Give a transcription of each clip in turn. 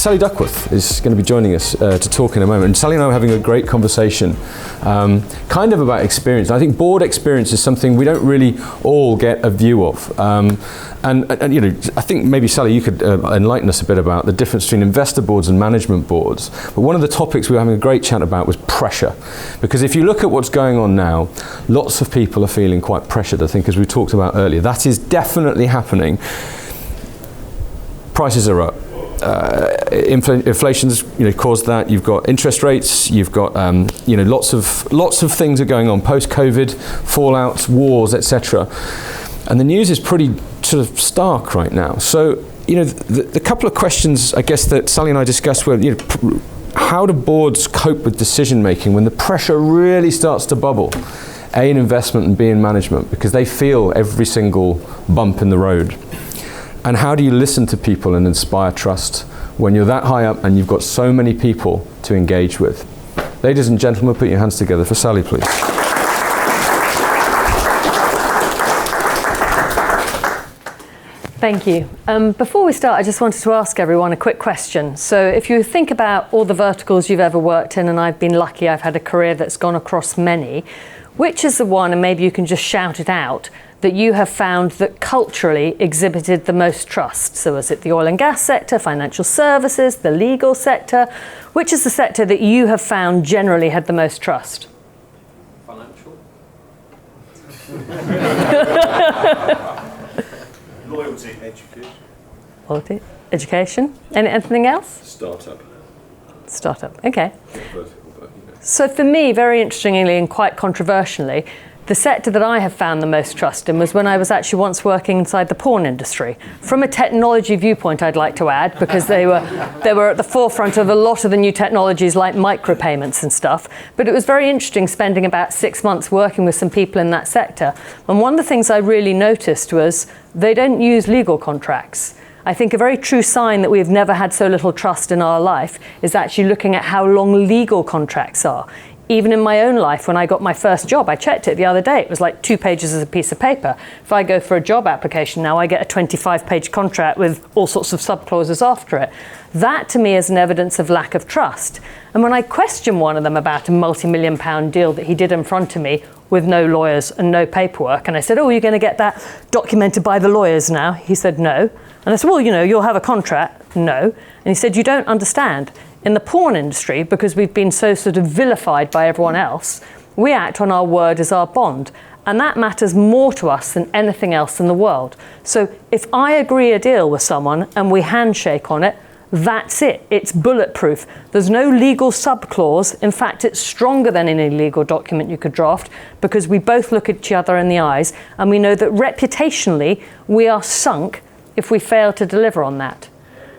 Sally Duckworth is going to be joining us to talk in a moment. And Sally and I are having a great conversation, kind of about experience. I think board experience is something we don't really all get a view of. And you know, I think maybe Sally, you could enlighten us a bit about the difference between investor boards and management boards. But one of the topics we were having a great chat about was pressure. Because if you look at what's going on now, lots of people are feeling quite pressured, I think, as we talked about earlier. That is definitely happening. Prices are up. Inflation's caused that. You've got interest rates. You've got lots of things are going on. Post-COVID, fallouts, wars, etc. And the news is pretty sort of stark right now. So the couple of questions I guess that Sally and I discussed were how do boards cope with decision making when the pressure really starts to bubble? A, in investment, and B, in management, because they feel every single bump in the road. And how do you listen to people and inspire trust when you're that high up and you've got so many people to engage with? Ladies and gentlemen, put your hands together for Sally, please. Thank you. Before we start, I just wanted to ask everyone a quick question. So if you think about all the verticals you've ever worked in, and I've been lucky, I've had a career that's gone across many, which is the one, and maybe you can just shout it out, that you have found that culturally exhibited the most trust? So is it the oil and gas sector, financial services, the legal sector? Which is the sector that you have found generally had the most trust? Financial. Loyalty, education. Loyalty, education. Anything else? Startup, okay. So for me, very interestingly and quite controversially, the sector that I have found the most trust in was when I was actually once working inside the porn industry. From a technology viewpoint, I'd like to add, because they were at the forefront of a lot of the new technologies like micropayments and stuff. But it was very interesting spending about 6 months working with some people in that sector. And one of the things I really noticed was they don't use legal contracts. I think a very true sign that we've never had so little trust in our life is actually looking at how long legal contracts are. Even in my own life, when I got my first job, I checked it the other day. It was like 2 pages as a piece of paper. If I go for a job application now, I get a 25-page contract with all sorts of subclauses after it. That, to me, is an evidence of lack of trust. And when I questioned one of them about a multi-million-pound deal that he did in front of me with no lawyers and no paperwork, and I said, "Oh, you're going to get that documented by the lawyers now?" He said, "No." And I said, "Well, you'll have a contract." "No." And he said, "You don't understand. In the porn industry, because we've been so sort of vilified by everyone else, we act on our word as our bond. And that matters more to us than anything else in the world. So if I agree a deal with someone and we handshake on it, that's it. It's bulletproof. There's no legal subclause. In fact, it's stronger than any legal document you could draft, because we both look at each other in the eyes and we know that reputationally we are sunk if we fail to deliver on that."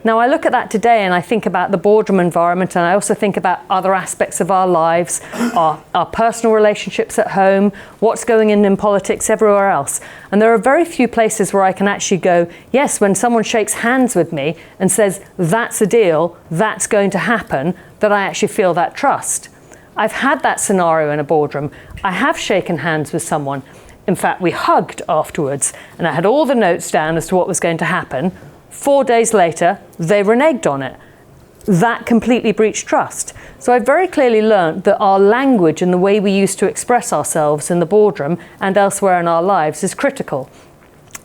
Now, I look at that today and I think about the boardroom environment, and I also think about other aspects of our lives, our personal relationships at home, what's going in politics, everywhere else. And there are very few places where I can actually go, yes, when someone shakes hands with me and says, "That's a deal, that's going to happen," that I actually feel that trust. I've had that scenario in a boardroom. I have shaken hands with someone. In fact, we hugged afterwards, and I had all the notes down as to what was going to happen. 4 days later, they reneged on it. That completely breached trust. So I very clearly learned that our language and the way we used to express ourselves in the boardroom and elsewhere in our lives is critical.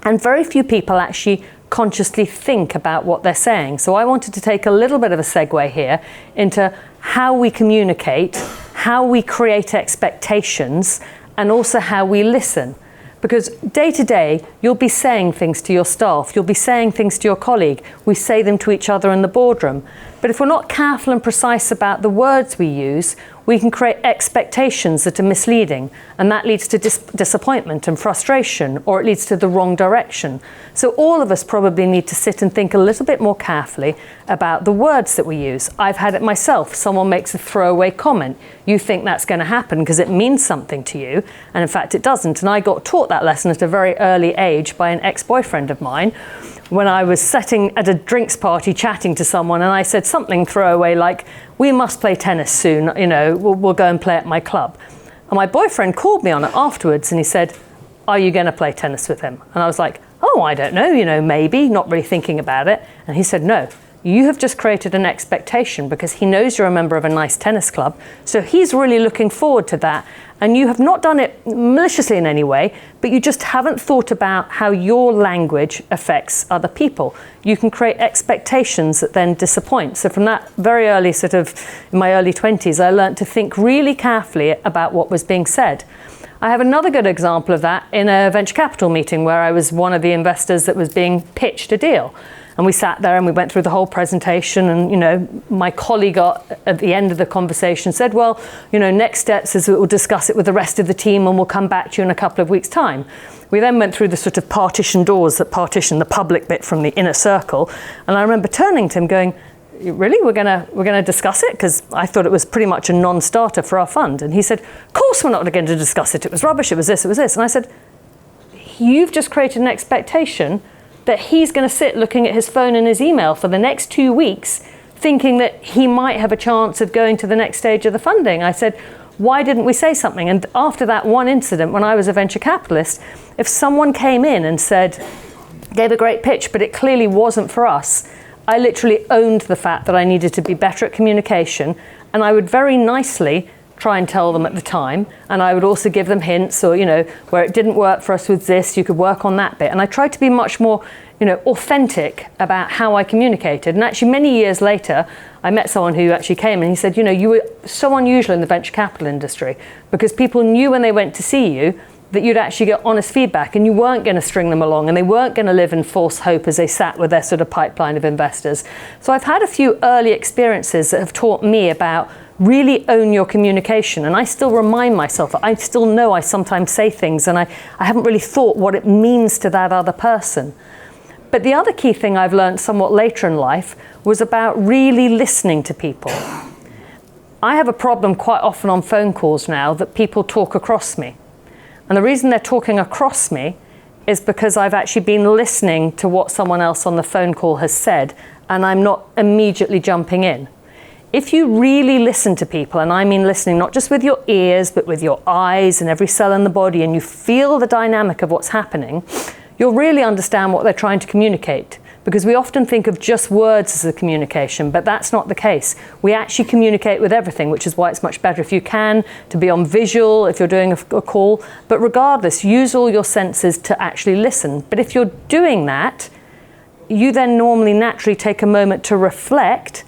And very few people actually consciously think about what they're saying. So I wanted to take a little bit of a segue here into how we communicate, how we create expectations, and also how we listen. Because day to day, you'll be saying things to your staff, you'll be saying things to your colleague, we say them to each other in the boardroom. But if we're not careful and precise about the words we use, we can create expectations that are misleading, and that leads to disappointment and frustration, or it leads to the wrong direction. So all of us probably need to sit and think a little bit more carefully about the words that we use. I've had it myself. Someone makes a throwaway comment. You think that's going to happen because it means something to you, and in fact it doesn't. And I got taught that lesson at a very early age by an ex-boyfriend of mine, when I was sitting at a drinks party chatting to someone, and I said something throwaway like, "We must play tennis soon, we'll go and play at my club." And my boyfriend called me on it afterwards and he said, "Are you going to play tennis with him?" And I was like, "Oh, I don't know, maybe," not really thinking about it. And he said, "No, You have just created an expectation because he knows you're a member of a nice tennis club. So he's really looking forward to that. And you have not done it maliciously in any way, but you just haven't thought about how your language affects other people. You can create expectations that then disappoint. So from that very early in my early 20s, I learned to think really carefully about what was being said. I have another good example of that in a venture capital meeting where I was one of the investors that was being pitched a deal. And we sat there and we went through the whole presentation, and my colleague at the end of the conversation said, well, next steps is we'll discuss it with the rest of the team and we'll come back to you in a couple of weeks' time. We then went through the sort of partition doors that partition the public bit from the inner circle. And I remember turning to him going, really, we're gonna discuss it? Because I thought it was pretty much a non-starter for our fund. And he said, of course we're not going to discuss it. It was rubbish, it was this, it was this. And I said, you've just created an expectation that he's going to sit looking at his phone and his email for the next 2 weeks, thinking that he might have a chance of going to the next stage of the funding. I said, why didn't we say something? And after that one incident, when I was a venture capitalist, if someone came in and gave a great pitch, but it clearly wasn't for us, I literally owned the fact that I needed to be better at communication, and I would very nicely try and tell them at the time, and I would also give them hints, or where it didn't work for us with this, you could work on that bit. And I tried to be much more authentic about how I communicated. And actually many years later I met someone who actually came and he said, you were so unusual in the venture capital industry because people knew when they went to see you that you'd actually get honest feedback, and you weren't going to string them along, and they weren't going to live in false hope as they sat with their sort of pipeline of investors. So I've had a few early experiences that have taught me about really own your communication. And I still remind myself, I still know I sometimes say things and I haven't really thought what it means to that other person. But the other key thing I've learned somewhat later in life was about really listening to people. I have a problem quite often on phone calls now that people talk across me. And the reason they're talking across me is because I've actually been listening to what someone else on the phone call has said, and I'm not immediately jumping in. If you really listen to people, and I mean listening not just with your ears, but with your eyes and every cell in the body, and you feel the dynamic of what's happening, you'll really understand what they're trying to communicate. Because we often think of just words as a communication, but that's not the case. We actually communicate with everything, which is why it's much better if you can, to be on visual, if you're doing a call. But regardless, use all your senses to actually listen. But if you're doing that, you then normally naturally take a moment to reflect,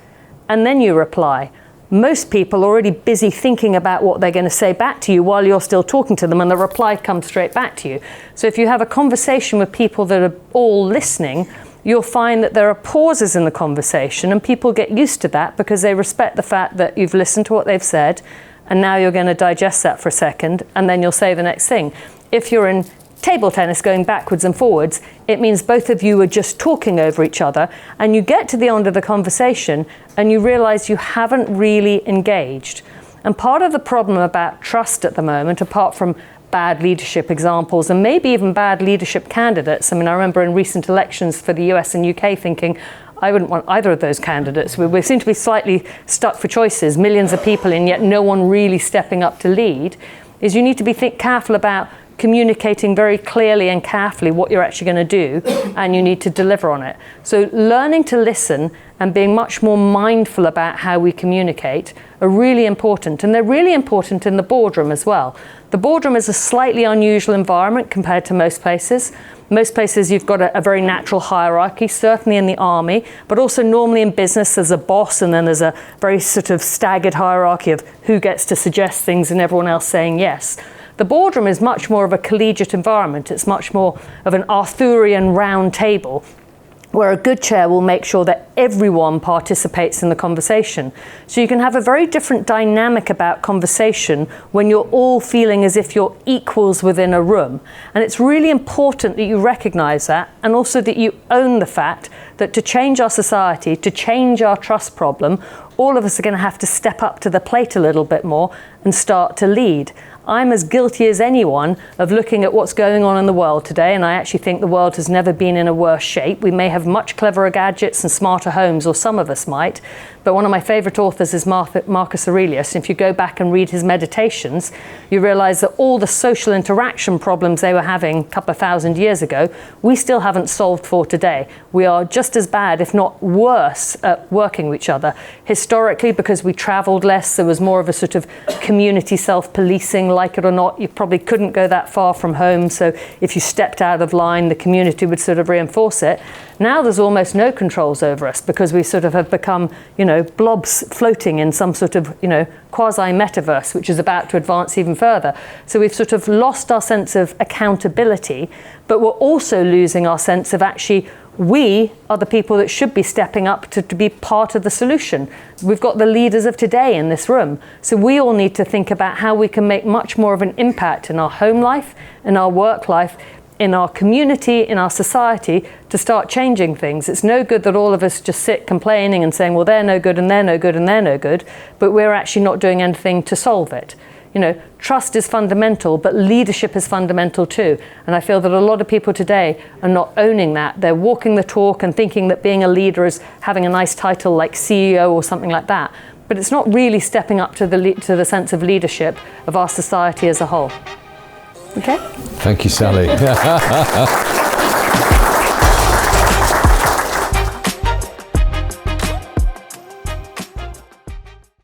and then you reply. Most people are already busy thinking about what they're going to say back to you while you're still talking to them, and the reply comes straight back to you. So if you have a conversation with people that are all listening, you'll find that there are pauses in the conversation, and people get used to that because they respect the fact that you've listened to what they've said, and now you're going to digest that for a second, and then you'll say the next thing. If you're in table tennis going backwards and forwards, it means both of you are just talking over each other, and you get to the end of the conversation and you realize you haven't really engaged. And part of the problem about trust at the moment, apart from bad leadership examples and maybe even bad leadership candidates, I remember in recent elections for the US and UK thinking, I wouldn't want either of those candidates. We seem to be slightly stuck for choices, millions of people, and yet no one really stepping up to lead, is you need to be careful about communicating very clearly and carefully what you're actually going to do, and you need to deliver on it. So learning to listen and being much more mindful about how we communicate are really important, and they're really important in the boardroom as well. The boardroom is a slightly unusual environment compared to most places. Most places you've got a very natural hierarchy, certainly in the army, but also normally in business there's a boss, and then there's a very sort of staggered hierarchy of who gets to suggest things and everyone else saying yes. The boardroom is much more of a collegiate environment. It's much more of an Arthurian round table where a good chair will make sure that everyone participates in the conversation. So you can have a very different dynamic about conversation when you're all feeling as if you're equals within a room. And it's really important that you recognize that, and also that you own the fact that to change our society, to change our trust problem, all of us are going to have to step up to the plate a little bit more and start to lead. I'm as guilty as anyone of looking at what's going on in the world today, and I actually think the world has never been in a worse shape. We may have much cleverer gadgets and smarter homes, or some of us might, but one of my favourite authors is Marcus Aurelius, and if you go back and read his meditations, you realise that all the social interaction problems they were having a couple of thousand years ago, we still haven't solved for today. We are just as bad, if not worse, at working with each other. Historically, because we travelled less, there was more of a sort of community self-policing, like it or not. You probably couldn't go that far from home, so if you stepped out of line, the community would sort of reinforce it. Now there's almost no controls over us because we sort of have become, blobs floating in some sort of, quasi-metaverse, which is about to advance even further. So we've sort of lost our sense of accountability, but we're also losing our sense of actually we are the people that should be stepping up to be part of the solution. We've got the leaders of today in this room. So we all need to think about how we can make much more of an impact in our home life, in our work life, in our community, in our society, to start changing things. It's no good that all of us just sit complaining and saying, well, they're no good and they're no good and they're no good, but we're actually not doing anything to solve it. Trust is fundamental, but leadership is fundamental too. And I feel that a lot of people today are not owning that. They're walking the talk and thinking that being a leader is having a nice title like CEO or something like that. But it's not really stepping up to the sense of leadership of our society as a whole. Okay? Thank you, Sally.